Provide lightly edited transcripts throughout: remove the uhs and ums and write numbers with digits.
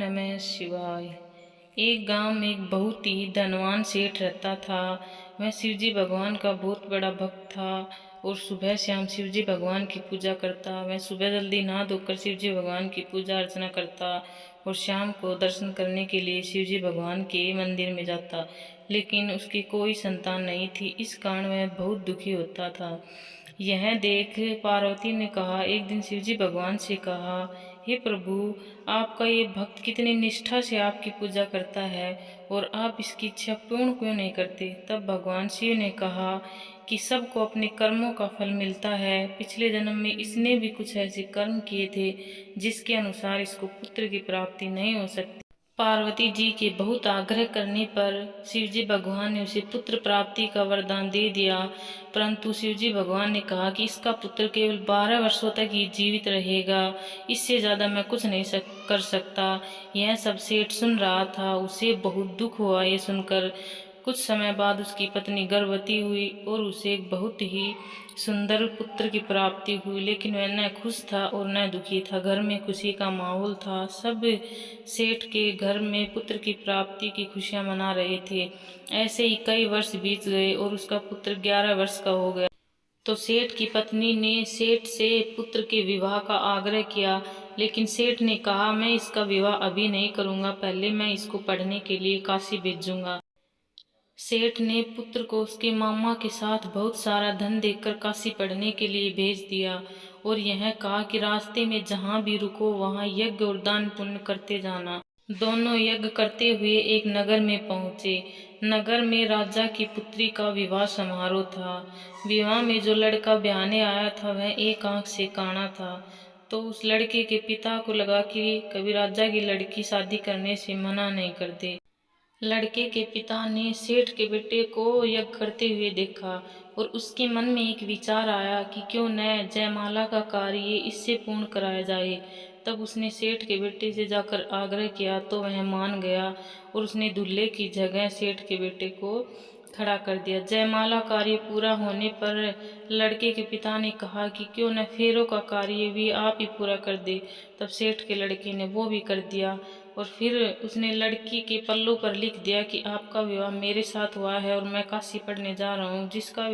नमः शिवाय। एक गांव में एक बहुत ही धनवान सेठ रहता था। वह शिवजी भगवान का बहुत बड़ा भक्त था और सुबह शाम शिवजी भगवान की पूजा करता। वह सुबह जल्दी नहा धोकर शिवजी भगवान की पूजा अर्चना करता और शाम को दर्शन करने के लिए शिवजी भगवान के मंदिर में जाता। लेकिन उसकी कोई संतान नहीं थी, इस कारण वह बहुत दुखी होता था। यह देख पार्वती ने कहा, एक दिन शिवजी भगवान से कहा, हे प्रभु, आपका ये भक्त कितनी निष्ठा से आपकी पूजा करता है और आप इसकी इच्छा पूर्ण क्यों नहीं करते। तब भगवान शिव ने कहा कि सबको अपने कर्मों का फल मिलता है। पिछले जन्म में इसने भी कुछ ऐसे कर्म किए थे जिसके अनुसार इसको पुत्र की प्राप्ति नहीं हो सकती। पार्वती जी के बहुत आग्रह करने पर शिवजी भगवान ने उसे पुत्र प्राप्ति का वरदान दे दिया। परंतु शिवजी भगवान ने कहा कि इसका पुत्र केवल 12 वर्षों तक ही जीवित रहेगा, इससे ज़्यादा मैं कुछ नहीं कर सकता। यह सब सेठ सुन रहा था, उसे बहुत दुख हुआ ये सुनकर। कुछ समय बाद उसकी पत्नी गर्भवती हुई और उसे एक बहुत ही सुंदर पुत्र की प्राप्ति हुई, लेकिन वह न खुश था और न दुखी था। घर में खुशी का माहौल था। सब सेठ के घर में पुत्र की प्राप्ति की खुशियां मना रहे थे। ऐसे ही कई वर्ष बीत गए और उसका पुत्र 11 वर्ष का हो गया। तो सेठ की पत्नी ने सेठ से पुत्र के विवाह का आग्रह किया, लेकिन सेठ ने कहा, मैं इसका विवाह अभी नहीं करूंगा, पहले मैं इसको पढ़ने के लिए काशी भेजूंगा। सेठ ने पुत्र को उसके मामा के साथ बहुत सारा धन देकर काशी पढ़ने के लिए भेज दिया और यह कहा कि रास्ते में जहाँ भी रुको वहाँ यज्ञ और दान पुण्य करते जाना। दोनों यज्ञ करते हुए एक नगर में पहुँचे। नगर में राजा की पुत्री का विवाह समारोह था। विवाह में जो लड़का ब्याहने आया था वह एक आंख से काना था। तो उस लड़के के पिता को लगा कि कभी राजा की लड़की शादी करने से मना नहीं करते। लड़के के पिता ने सेठ के बेटे को यज्ञ करते हुए देखा और उसके मन में एक विचार आया कि क्यों न जयमाला का कार्य इससे पूर्ण कराया जाए। तब उसने सेठ के बेटे से जाकर आग्रह किया तो वह मान गया और उसने दूल्हे की जगह सेठ के बेटे को खड़ा कर दिया। जयमाला कार्य पूरा होने पर लड़के के पिता ने कहा कि क्यों न फेरों का कार्य भी आप ही पूरा कर दे। तब सेठ के लड़के ने वो भी कर दिया और फिर उसने लड़की के पल्लू पर लिख दिया कि आपका विवाह मेरे साथ हुआ है और मैं काशी पढ़ने जा रहा हूँ। जिसका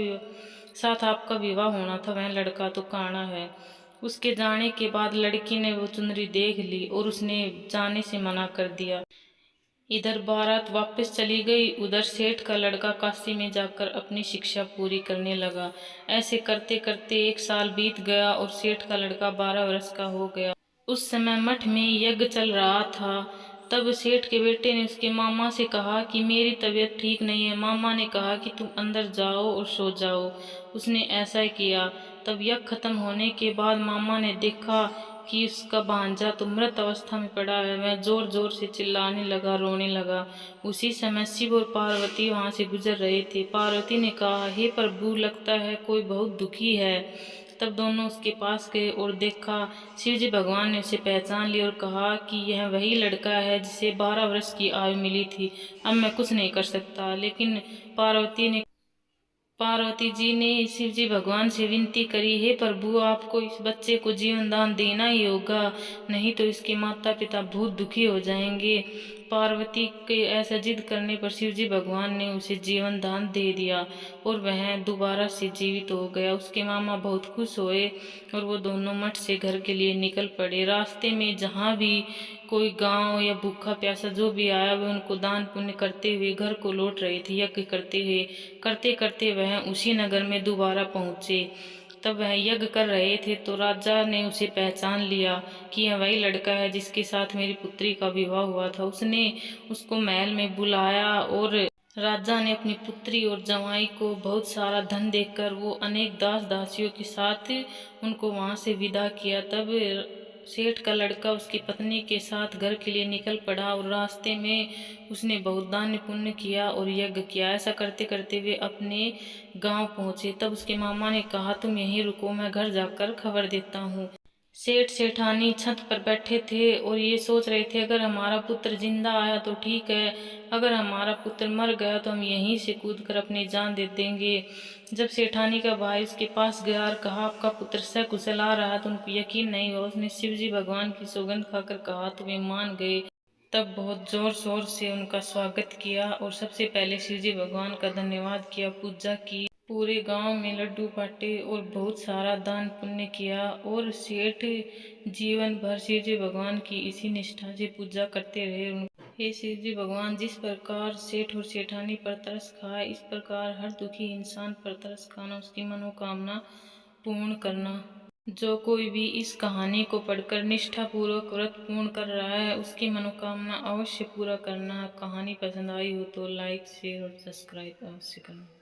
साथ आपका विवाह होना था वह लड़का तो काना है। उसके जाने के बाद लड़की ने वो चुनरी देख ली और उसने जाने से मना कर दिया। इधर बारात वापस चली गई, उधर सेठ का लड़का काशी में जाकर अपनी शिक्षा पूरी करने लगा। ऐसे करते करते एक साल बीत गया और सेठ का लड़का 12 वर्ष का हो गया। उस समय मठ में यज्ञ चल रहा था। तब सेठ के बेटे ने उसके मामा से कहा कि मेरी तबीयत ठीक नहीं है। मामा ने कहा कि तुम अंदर जाओ और सो जाओ। उसने ऐसा किया। तब यज्ञ खत्म होने के बाद मामा ने देखा कि उसका भांजा तो मृत अवस्था में पड़ा है। वह जोर जोर से चिल्लाने लगा, रोने लगा। उसी समय शिव और पार्वती वहां से गुजर रहे थे। पार्वती ने कहा, हे प्रभु, लगता है कोई बहुत दुखी है। तब दोनों उसके पास गए और देखा शिवजी भगवान ने उसे पहचान लिया और कहा कि यह वही लड़का है जिसे 12 वर्ष की आयु मिली थी। अब मैं कुछ नहीं कर सकता। लेकिन पार्वती जी ने शिव जी भगवान से विनती करी, हे प्रभु, आपको इस बच्चे को जीवन दान देना ही होगा, नहीं तो इसके माता पिता बहुत दुखी हो जाएंगे। पार्वती के ऐसा जिद करने पर शिव जी भगवान ने उसे जीवन दान दे दिया और वह दोबारा से जीवित हो गया। उसके मामा बहुत खुश हुए और वो दोनों मठ से घर के लिए निकल पड़े। रास्ते में जहाँ भी कोई गांव या भूखा प्यासा जो भी आया वे उनको दान पुण्य करते हुए घर को लौट रहे थे। यज्ञ करते हुए करते करते वह उसी नगर में दोबारा पहुंचे। तब वह यज्ञ कर रहे थे तो राजा ने उसे पहचान लिया कि यह वही लड़का है जिसके साथ मेरी पुत्री का विवाह हुआ था। उसने उसको महल में बुलाया और राजा ने अपनी पुत्री और जवाई को बहुत सारा धन देकर वो अनेक दास दासियों के साथ उनको वहां से विदा किया। तब सेठ का लड़का उसकी पत्नी के साथ घर के लिए निकल पड़ा और रास्ते में उसने बहुत दान पुण्य किया और यज्ञ किया। ऐसा करते करते वे अपने गांव पहुंचे। तब उसके मामा ने कहा, तुम यहीं रुको, मैं घर जाकर खबर देता हूँ। सेठ सेठानी छत पर बैठे थे और ये सोच रहे थे, अगर हमारा पुत्र जिंदा आया तो ठीक है, अगर हमारा पुत्र मर गया तो हम यहीं से कूदकर अपनी जान दे देंगे। जब सेठानी का भाई उसके पास गया और कहा, आपका पुत्र सकुशल आ रहा है, तो उनको यकीन नहीं हुआ। उसने शिव जी भगवान की सौगंध खाकर कहा तो वे मान गए। तब बहुत जोर शोर से उनका स्वागत किया और सबसे पहले शिवजी भगवान का धन्यवाद किया, पूजा की। पूरे गांव में लड्डू बांटे और बहुत सारा दान पुण्य किया। और सेठ जीवन भर शिवजी भगवान की इसी निष्ठा से पूजा करते रहे। हे शिवजी भगवान, जिस प्रकार सेठ और सेठानी पर तरस खाए, इस प्रकार हर दुखी इंसान पर तरस खाना, उसकी मनोकामना पूर्ण करना। जो कोई भी इस कहानी को पढ़कर निष्ठा पूर्वक व्रत पूर्ण कर रहा है, उसकी मनोकामना अवश्य पूरा करना। कहानी पसंद आई हो तो लाइक शेयर और सब्सक्राइब अवश्य करना।